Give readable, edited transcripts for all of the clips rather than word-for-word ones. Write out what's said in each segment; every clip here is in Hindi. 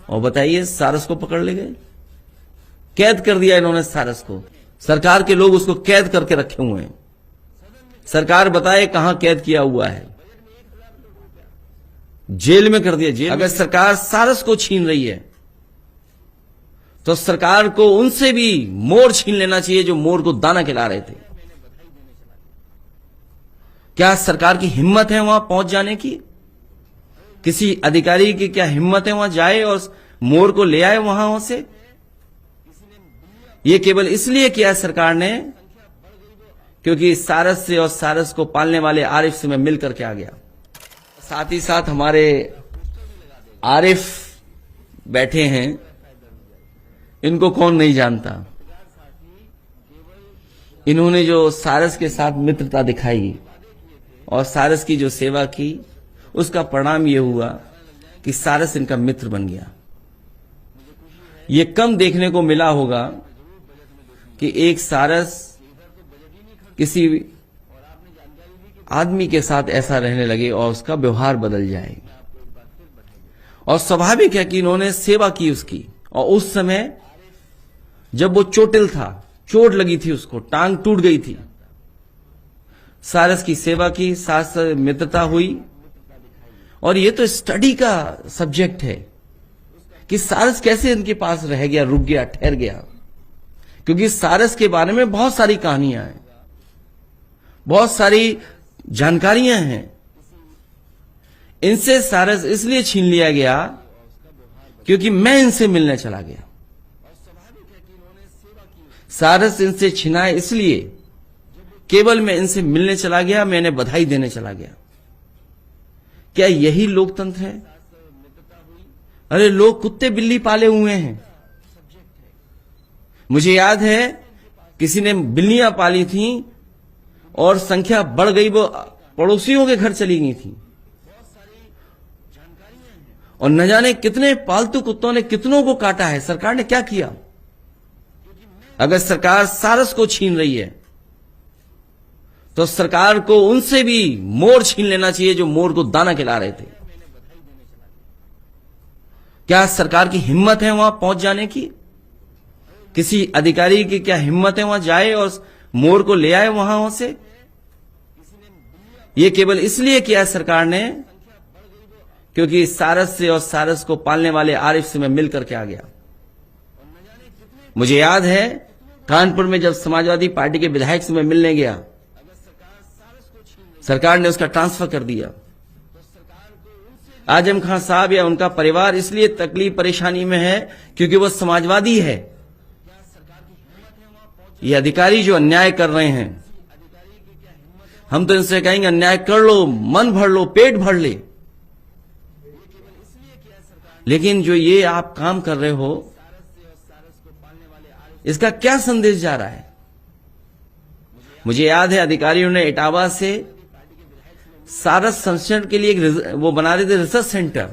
और बताइए, सारस को पकड़ ले गए, कैद कर दिया इन्होंने सारस को। सरकार के लोग उसको कैद करके रखे हुए हैं। सरकार बताए कहां कैद किया हुआ है, जेल में कर दिया, जेल। अगर सरकार सारस को छीन रही है तो सरकार को उनसे भी मोर छीन लेना चाहिए जो मोर को दाना खिला रहे थे। क्या सरकार की हिम्मत है वहां पहुंच जाने की? किसी अधिकारी की क्या हिम्मत है वहां जाए और मोर को ले आए वहां से? ये केवल इसलिए किया सरकार ने क्योंकि सारस से और सारस को पालने वाले आरिफ से मैं मिल करके आ गया। साथ ही साथ हमारे आरिफ बैठे हैं, इनको कौन नहीं जानता। इन्होंने जो सारस के साथ मित्रता दिखाई और सारस की जो सेवा की, उसका परिणाम यह हुआ कि सारस इनका मित्र बन गया। ये कम देखने को मिला होगा कि एक सारस किसी आदमी के साथ ऐसा रहने लगे और उसका व्यवहार बदल जाए। और स्वाभाविक है कि इन्होंने सेवा की उसकी, और उस समय जब वो चोटिल था, चोट लगी थी उसको, टांग टूट गई थी, सारस की सेवा की, साथ मित्रता हुई। और ये तो स्टडी का सब्जेक्ट है कि सारस कैसे इनके पास रह गया, रुक गया, ठहर गया। क्योंकि सारस के बारे में बहुत सारी कहानियां हैं, बहुत सारी जानकारियां हैं। इनसे सारस इसलिए छीन लिया गया क्योंकि मैं इनसे मिलने चला गया। सारस इनसे छिना इसलिए केवल मैं इनसे मिलने चला गया, मैं इन्हें बधाई देने चला गया। क्या यही लोकतंत्र है? अरे लोग कुत्ते बिल्ली पाले हुए हैं। मुझे याद है किसी ने बिल्लियां पाली थी और संख्या बढ़ गई, वो पड़ोसियों के घर चली गई थी, और न जाने कितने पालतू कुत्तों ने कितनों को काटा है। सरकार ने क्या किया? अगर सरकार सारस को छीन रही है तो सरकार को उनसे भी मोर छीन लेना चाहिए जो मोर को दाना खिला रहे थे। क्या सरकार की हिम्मत है वहां पहुंच जाने की? किसी अधिकारी की क्या हिम्मत है वहां जाए और मोर को ले आए वहां से? ये केवल इसलिए किया सरकार ने क्योंकि सारस से और सारस को पालने वाले आरिफ से मैं मिल करके आ गया। मुझे याद है कानपुर में जब समाजवादी पार्टी के विधायक से मैं मिलने गया, सरकार ने उसका ट्रांसफर कर दिया। आजम खान साहब या उनका परिवार इसलिए तकलीफ परेशानी में है क्योंकि वो समाजवादी है। ये अधिकारी जो अन्याय कर रहे हैं, हम तो इनसे कहेंगे अन्याय कर लो, मन भर लो, पेट भर ले, लेकिन जो ये आप काम कर रहे हो, इसका क्या संदेश जा रहा है? मुझे याद है अधिकारियों ने इटावा से सारस संरक्षण के लिए एक वो बना रहे थे रिसर्च सेंटर,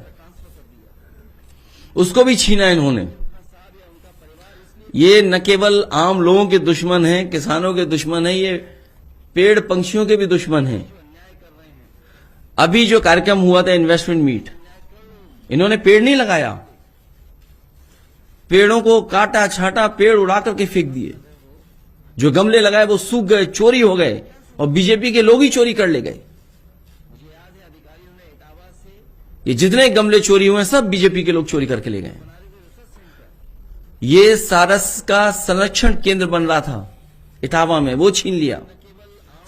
उसको भी छीना इन्होंने। ये न केवल आम लोगों के दुश्मन हैं, किसानों के दुश्मन हैं, ये पेड़ पंछियों के भी दुश्मन हैं। अभी जो कार्यक्रम हुआ था इन्वेस्टमेंट मीट, इन्होंने पेड़ नहीं लगाया, पेड़ों को काटा छाटा, पेड़ उड़ा करके फेंक दिए। जो गमले लगाए वो सूख गए, चोरी हो गए, और बीजेपी के लोग ही चोरी कर ले गए। ये जितने गमले चोरी हुए सब बीजेपी के लोग चोरी करके ले गए। ये सारस का संरक्षण केंद्र बन रहा था इटावा में, वो छीन लिया।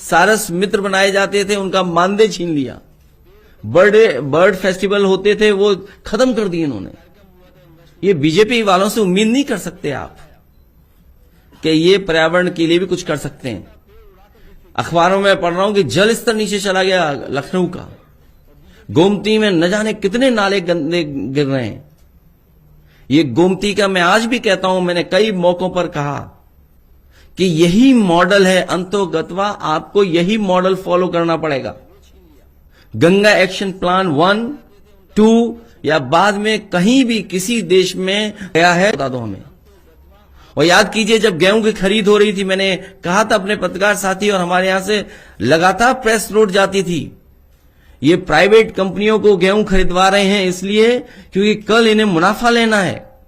सारस मित्र बनाए जाते थे, उनका मानदेय छीन लिया। बर्ड फेस्टिवल होते थे, वो खत्म कर दिए इन्होंने। ये बीजेपी वालों से उम्मीद नहीं कर सकते आप कि ये पर्यावरण के लिए भी कुछ कर सकते हैं। अखबारों में पढ़ रहा हूं कि जल स्तर नीचे चला गया लखनऊ का, गोमती में न जाने कितने नाले गंदे गिर रहे हैं। ये गोमती का मैं आज भी कहता हूं, मैंने कई मौकों पर कहा कि यही मॉडल है अंतोगत्वा, आपको यही मॉडल फॉलो करना पड़ेगा। गंगा एक्शन प्लान 1, 2 या बाद में कहीं भी किसी देश में गया है बता दो हमें। और याद कीजिए जब गेहूं की खरीद हो रही थी, मैंने कहा था अपने पत्रकार साथी और हमारे यहां से लगातार प्रेस नोट जाती थी, ये प्राइवेट कंपनियों को गेहूं खरीदवा रहे हैं इसलिए क्योंकि कल इन्हें मुनाफा लेना है।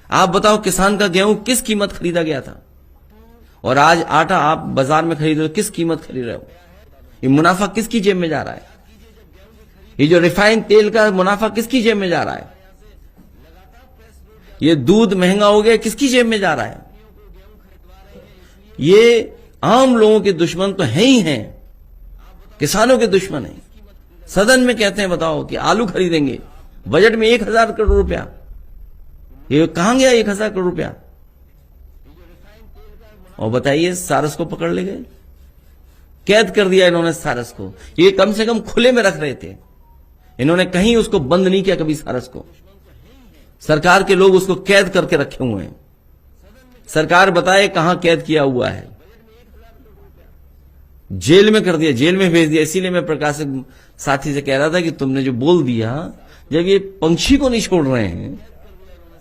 आप बताओ किसान का गेहूं किस कीमत खरीदा गया था और आज आटा आप बाजार में खरीद रहे हो, किस कीमत खरीद रहे हो? ये मुनाफा किसकी जेब में जा रहा है? ये जो रिफाइंड तेल का मुनाफा किसकी जेब में जा रहा है? ये दूध महंगा हो गया, किसकी जेब में जा रहा है? ये आम लोगों के दुश्मन तो हैं ही हैं, किसानों के दुश्मन हैं। सदन में कहते हैं बताओ कि आलू खरीदेंगे, बजट में 1000 करोड़ रुपया, ये कहां गया 1000 करोड़ रुपया? और बताइए सारस को पकड़ ले गए, कैद कर दिया इन्होंने सारस को। ये कम से कम खुले में रख रहे थे, इन्होंने कहीं उसको बंद नहीं किया कभी सारस को। सरकार के लोग उसको कैद करके रखे हुए हैं, सरकार बताए कहां कैद किया हुआ है। जेल में कर दिया, जेल में भेज दिया। इसीलिए मैं प्रकाश साथी से कह रहा था कि तुमने जो बोल दिया, जब ये पंछी को नहीं छोड़ रहे हैं,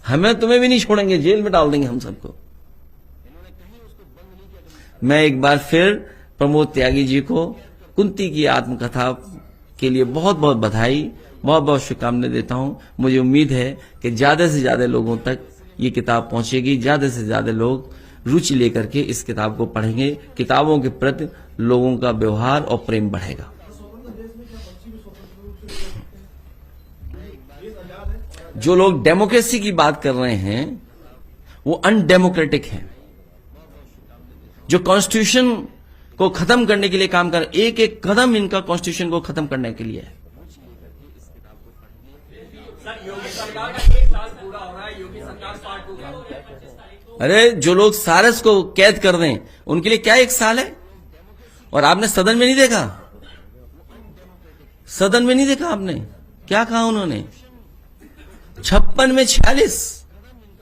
हमें तुम्हें भी नहीं छोड़ेंगे, जेल में डाल देंगे हम सबको। मैं एक बार फिर प्रमोद त्यागी जी को कुंती की आत्मकथा के लिए बहुत बहुत बधाई, बहुत बहुत शुभकामनाएं देता हूं। मुझे उम्मीद है कि ज्यादा से ज्यादा लोगों तक ये किताब पहुंचेगी, ज्यादा से ज्यादा लोग रुचि लेकर के इस किताब को पढ़ेंगे, किताबों के प्रति लोगों का व्यवहार और प्रेम बढ़ेगा। जो लोग डेमोक्रेसी की बात कर रहे हैं वो अनडेमोक्रेटिक हैं। जो कॉन्स्टिट्यूशन को खत्म करने के लिए काम कर, एक एक कदम इनका कॉन्स्टिट्यूशन को खत्म करने के लिए है। अरे जो लोग सारस को कैद कर दें उनके लिए क्या 1 साल है? और आपने सदन में नहीं देखा, सदन में नहीं देखा आपने क्या कहा उन्होंने? 56 में 46।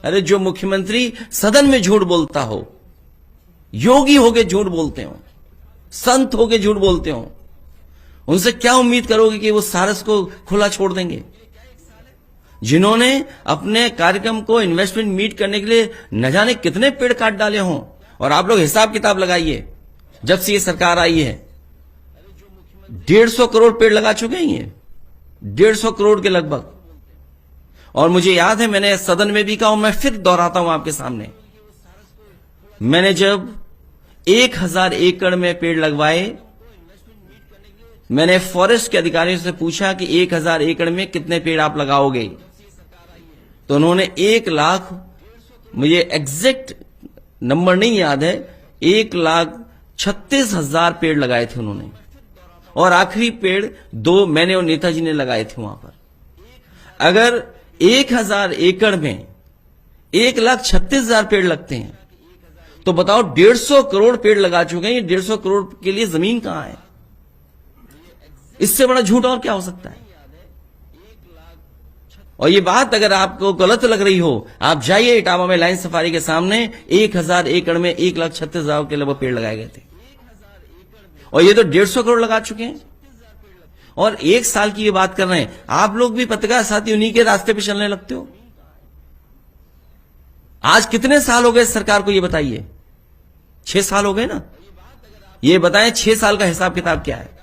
अरे जो मुख्यमंत्री सदन में झूठ बोलता हो, योगी होके झूठ बोलते हो, संत होके झूठ बोलते हो, उनसे क्या उम्मीद करोगे कि वो सारस को खुला छोड़ देंगे? जिन्होंने अपने कार्यक्रम को इन्वेस्टमेंट मीट करने के लिए न जाने कितने पेड़ काट डाले हों। और आप लोग हिसाब किताब लगाइए, जब से ये सरकार आई है 150 करोड़ पेड़ लगा चुके हैं ये, 150 करोड़ के लगभग। और मुझे याद है मैंने सदन में भी कहा, मैं फिर दोहराता हूं आपके सामने, मैंने जब 1000 एकड़ में पेड़ लगवाए, मैंने फॉरेस्ट के अधिकारियों से पूछा कि 1000 एकड़ में कितने पेड़ आप लगाओगे, तो उन्होंने 1 लाख, मुझे एग्जैक्ट नंबर नहीं याद है, 1,36,000 पेड़ लगाए थे उन्होंने। और आखिरी पेड़ 2 मैंने और नेताजी ने लगाए थे वहां पर। अगर 1000 एकड़ में 1,36,000 पेड़ लगते हैं तो बताओ 150 करोड़ पेड़ लगा चुके हैं। 150 करोड़ के लिए जमीन कहां है? इससे बड़ा झूठ और क्या हो सकता है? और ये बात अगर आपको गलत लग रही हो, आप जाइए इटावा में लाइन सफारी के सामने 1000 एकड़ में 1,36,000 के लगभग पेड़ लगाए गए थे, और ये तो 150 करोड़ लगा चुके हैं। और 1 साल की ये बात कर रहे हैं। आप लोग भी पत्रकार साथी उन्हीं के रास्ते पे चलने लगते हो। आज कितने साल हो गए सरकार को, ये बताइए? 6 साल हो गए ना। ये बताएं 6 साल का हिसाब किताब क्या है?